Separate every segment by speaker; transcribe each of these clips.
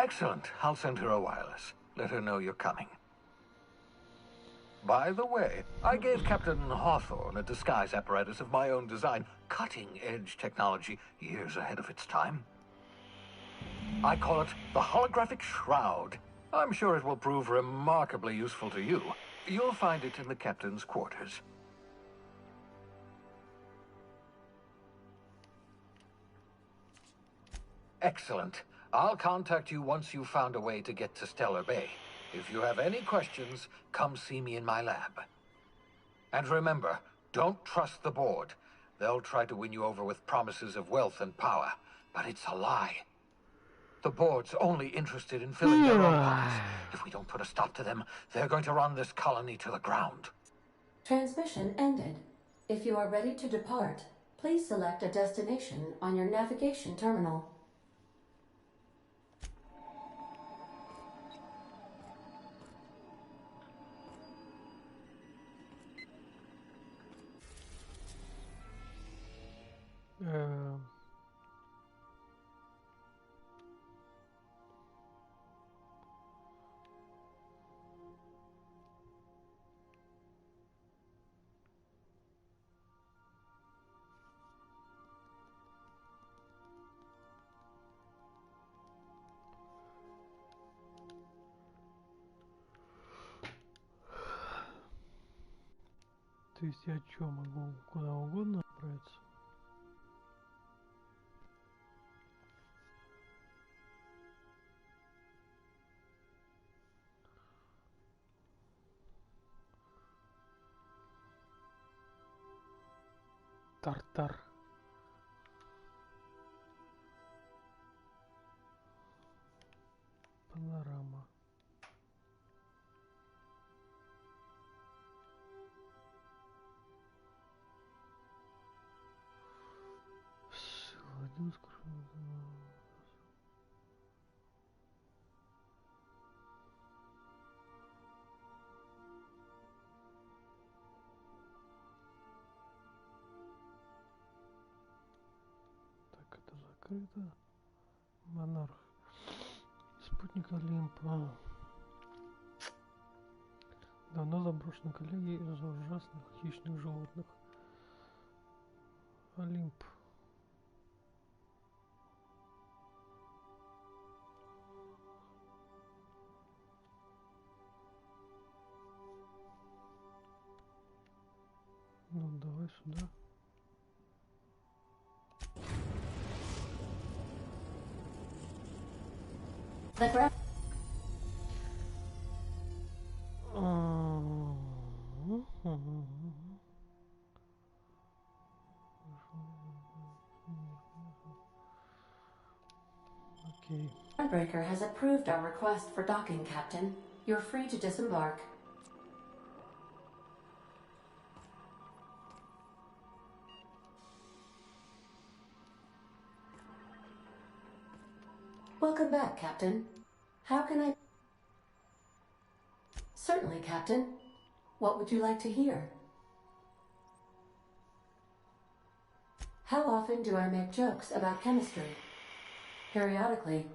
Speaker 1: Excellent. I'll send her a wireless. Let her know you're coming. By the way, I gave Captain Hawthorne a disguise apparatus of my own design, cutting-edge technology, years ahead of its time. I call it the Holographic Shroud. I'm sure it will prove remarkably useful to you. You'll find it in the captain's quarters. Excellent. I'll contact you once you've found a way to get to Stellar Bay. If you have any questions, come see me in my lab. And remember, don't trust the board. They'll try to win you over with promises of wealth and power, but it's a lie. The board's only interested in filling their own pockets. If we don't put a stop to them, they're going to run this colony to the ground.
Speaker 2: Transmission ended. If you are ready to depart, please select a destination on your navigation terminal.
Speaker 3: То есть я что, могу куда угодно отправиться? Тартар. Панорама. Один так, это закрыто. Монарх. Спутник Олимпа. Давно заброшена коллегия из-за ужасных хищных животных. Олимп. Ну, давай сюда. Okay.
Speaker 2: Groundbreaker has approved our request for docking, Captain. You're free to disembark. Welcome back, Captain. How can I... Certainly, Captain. What would you like to hear? How often do I make jokes about chemistry? Periodically.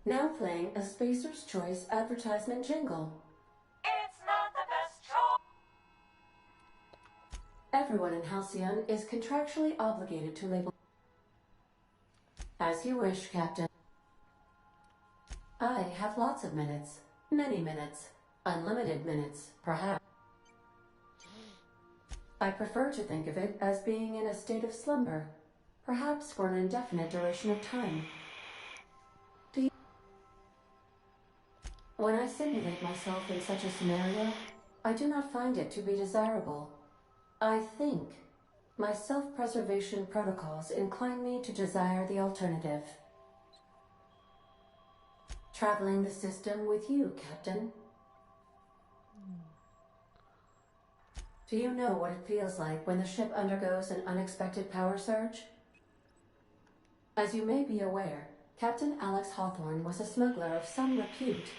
Speaker 2: Now playing a Spacer's Choice advertisement jingle.
Speaker 4: It's not the best choice.
Speaker 2: Everyone in Halcyon is contractually obligated to label... As you wish, Captain. I have lots of minutes. Many minutes. Unlimited minutes, perhaps. I prefer to think of it as being in a state of slumber, perhaps for an indefinite duration of time. When I simulate myself in such a scenario, I do not find it to be desirable. I think my self-preservation protocols incline me to desire the alternative. Traveling the system with you, Captain. Do you know what it feels like when the ship undergoes an unexpected power surge? As you may be aware, Captain Alex Hawthorne was a smuggler of some repute.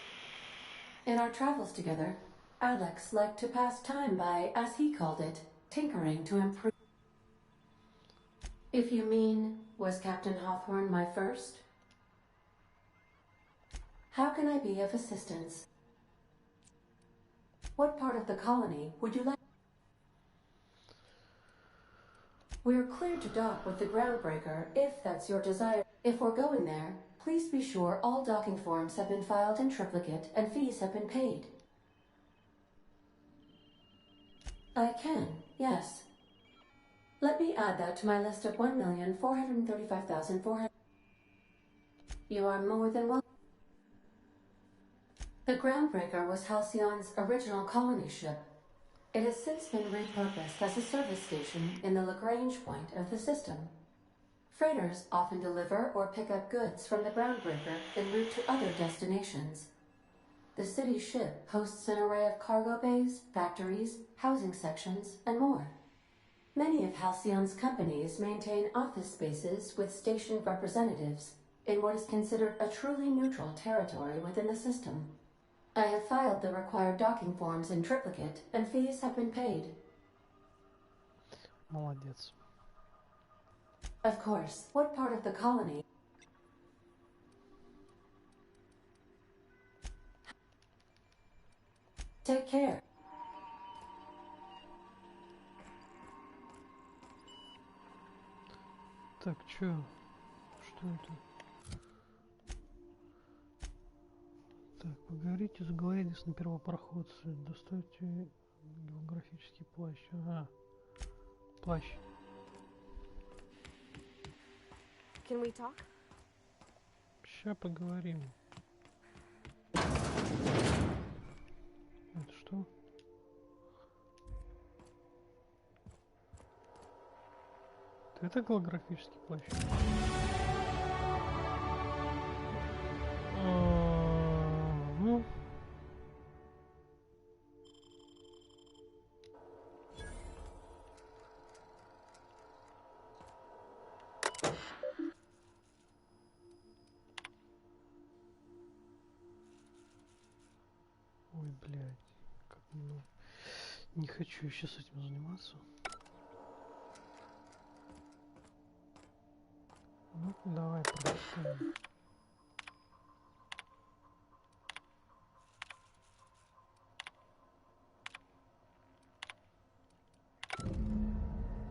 Speaker 2: In our travels together, Alex liked to pass time by, as he called it, tinkering to improve. If you mean, was Captain Hawthorne my first? How can I be of assistance? What part of the colony would you like? We're cleared to dock with the groundbreaker, if that's your desire. If we're going there, please be sure all docking forms have been filed in triplicate and fees have been paid. I can, yes. Let me add that to my list of 1,435,400. You are more than welcome. The groundbreaker was Halcyon's original colony ship. It has since been repurposed as a service station in the Lagrange point of the system. Freighters often deliver or pick up goods from the groundbreaker en route to other destinations. The city ship hosts an array of cargo bays, factories, housing sections, and more. Many of Halcyon's companies maintain office spaces with station representatives in what is considered a truly neutral territory within the system. I have filed the required docking forms in triplicate, and fees have been paid.
Speaker 3: Молодец.
Speaker 2: Of course. What part of the colony? Take care.
Speaker 3: Так, чё? Что это? Так, поговорите с Глэдис на первопроходце. Доставьте географический плащ. Ага. Плащ.
Speaker 5: Can we talk?
Speaker 3: Ща поговорим. Это что? Это голографический плащ. Ну. Ой, блядь. Как, ну, не хочу сейчас этим заниматься. Ну, давай прочитаем.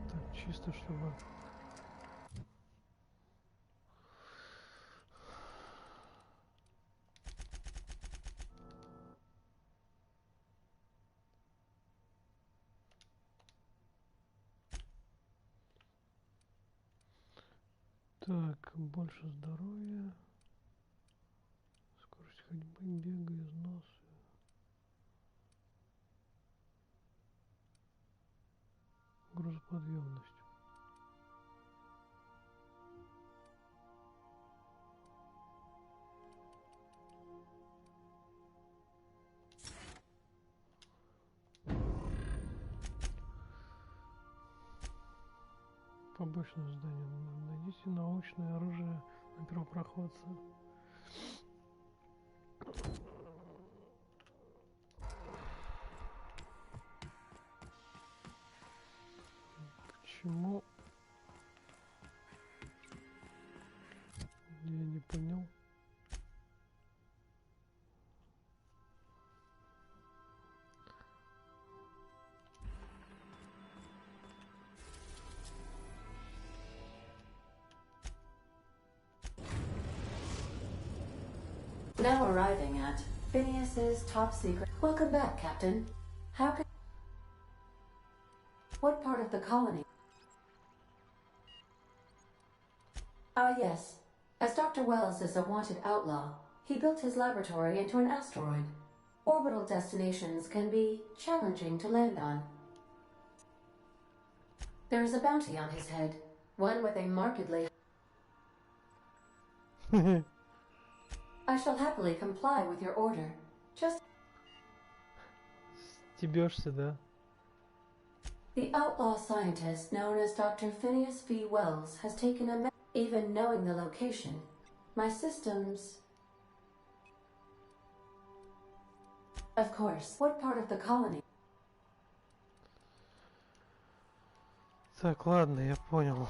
Speaker 3: Так, чисто чтобы... Так, больше здоровья. Скорость ходьбы, бега, износ. Грузоподъемность. Побочное здание. Найдите научное оружие на первопроходце. Почему? Я не понял.
Speaker 2: Now arriving at Phineas's top secret. Welcome back, Captain. How can... What part of the colony? Ah, yes. As Dr. Wells is a wanted outlaw, he built his laboratory into an asteroid. Orbital destinations can be challenging to land on. There is a bounty on his head, one with a markedly... I shall happily comply with your order. Just...
Speaker 3: Стебешься, да?
Speaker 2: The outlaw scientist known as Dr. Phineas V. Wells has taken a... Even knowing the location, my systems... Of course. What part of the colony?
Speaker 3: Так, ладно, я понял.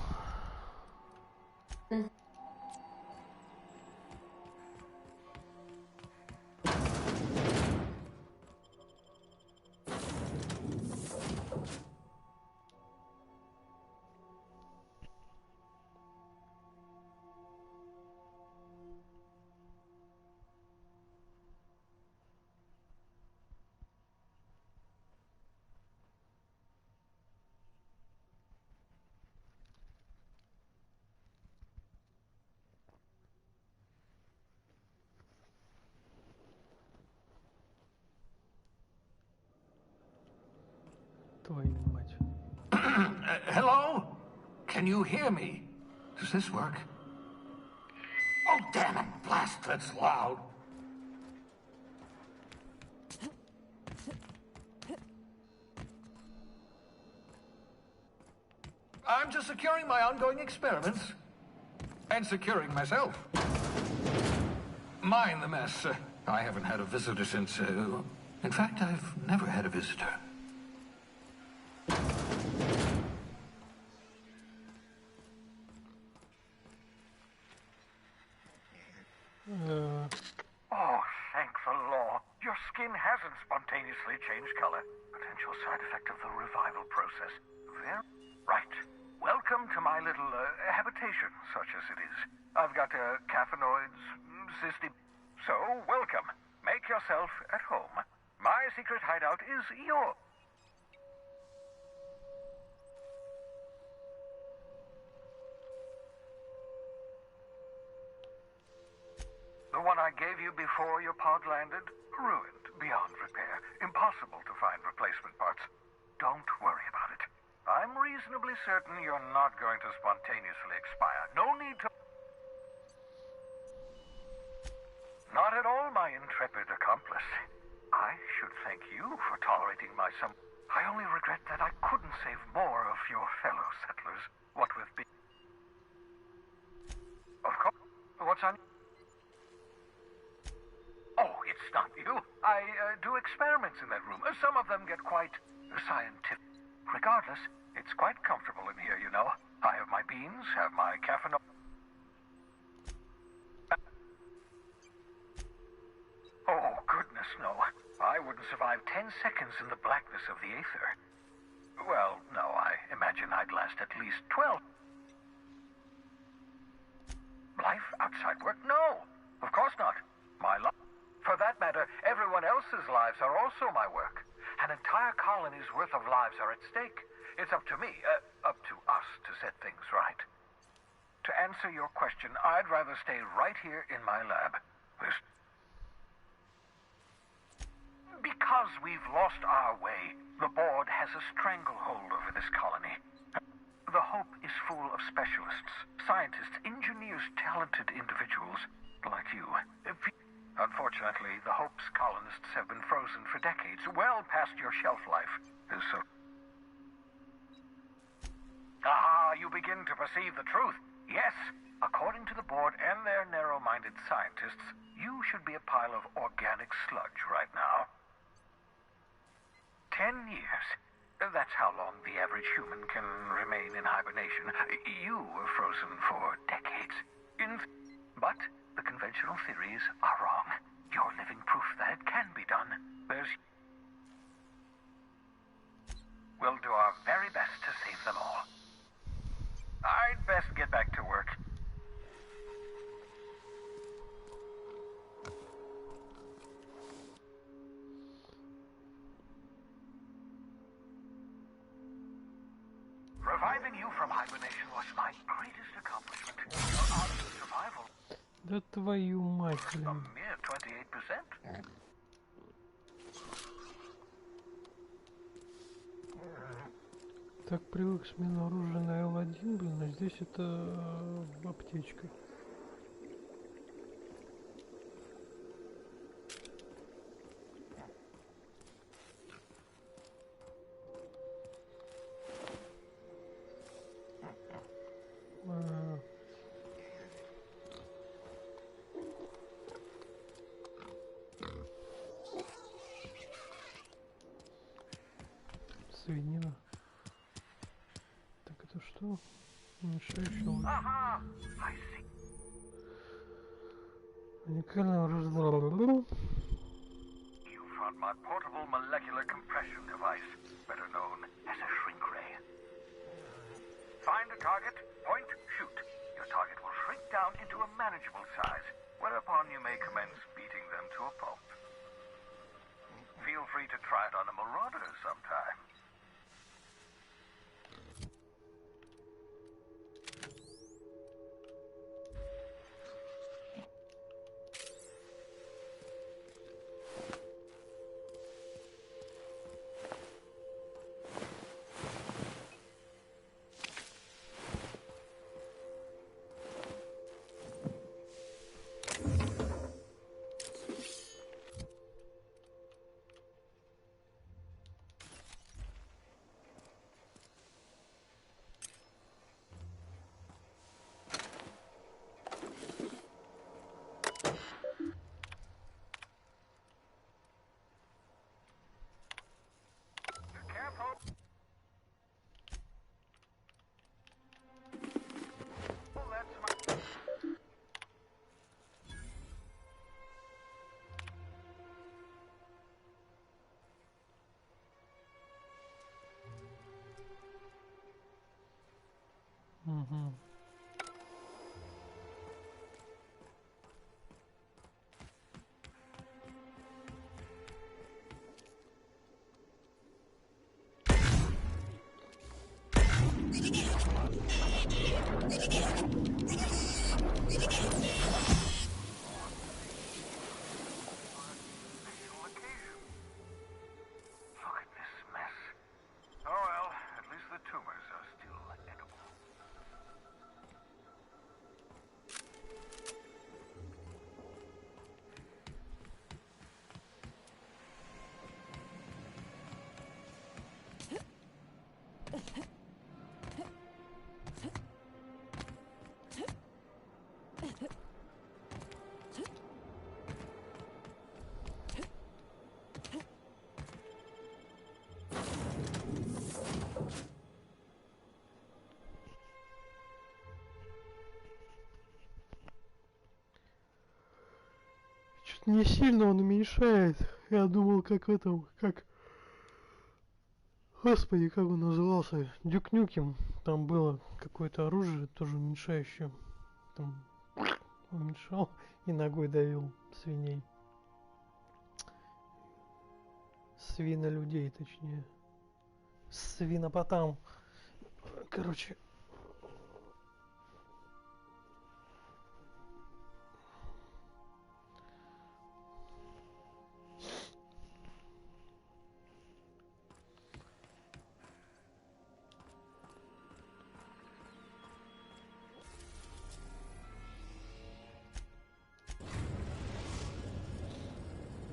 Speaker 3: твою мать.
Speaker 1: Hello? Can you hear me? Does this work? Oh, damn it! Blast, that's loud. I'm just securing my ongoing experiments. And securing myself. Mind the mess. I haven't had a visitor since... in fact, I've never had a visitor.
Speaker 6: Oh, thank the law. Your skin hasn't spontaneously changed color. Potential side effect of the revival process. Very right. Welcome to my little habitation, such as it is. I've got caffeinoids, so welcome. Make yourself at home. My secret hideout is your... The one I gave you before your pod landed? Ruined, beyond repair. Impossible to find replacement parts. Don't worry about it. I'm reasonably certain you're not going to spontaneously expire. No need to... Not at all, my intrepid accomplice. I should thank you for tolerating my some... I only regret that I couldn't save more of your fellow settlers. What with being... Of course. What's on... Oh, it's not you. I do experiments in that room. Some of them get quite scientific. Regardless, it's quite comfortable in here, you know. I have my beans, have my caffeine... Oh, goodness, no. I wouldn't survive 10 seconds in the blackness of the aether. Well, no, I imagine I'd last at least 12. Life outside work? No, of course not. My life... For that matter, everyone else's lives are also my work. An entire colony's worth of lives are at stake. It's up to me, up to us to set things right. To answer your question, I'd rather stay right here in my lab. Because we've lost our way, the board has a stranglehold over this colony. The Hope is full of specialists, scientists, engineers, talented individuals like you. Unfortunately, the Hope's colonists have been frozen for decades, well past your shelf life. So... Ah, you begin to perceive the truth. Yes, according to the board and their narrow-minded scientists, you should be a pile of organic sludge right now. 10 years. That's how long the average human can remain in hibernation. You were frozen for decades. But the conventional theories are wrong. You're living proof that it can be done. We'll do our very best to save them all. I'd best get back to work. Reviving you from hibernation was my greatest accomplishment. Your odds of survival...
Speaker 3: Да твою мать,
Speaker 6: A
Speaker 3: блин.
Speaker 6: mere 28%.
Speaker 3: Так привык смена оружия на L1, блин, а здесь это аптечка. Свинина. Так это что? Уменьшающий
Speaker 6: Aha! I see.
Speaker 3: уникальное оружие.
Speaker 6: You found my portable molecular compression device, better known as a shrink ray. Find a target, point, shoot. Your target will shrink down into a manageable size, whereupon you may commence beating them to a pulp. Feel free to try it on a marauder sometime.
Speaker 3: Угу.
Speaker 6: Look at this mess. Oh well, at least the tumors are still edible.
Speaker 3: Что-то не сильно он уменьшает. Я думал, как в этом, как... Господи, как он назывался? Дюк Нюкем. Там было какое-то оружие, тоже уменьшающее. Там уменьшал и ногой давил свиней. Свинолюдей, точнее. Свинопотам. Короче.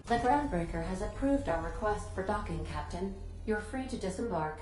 Speaker 2: The Groundbreaker has approved our request for docking, Captain. You're free to disembark.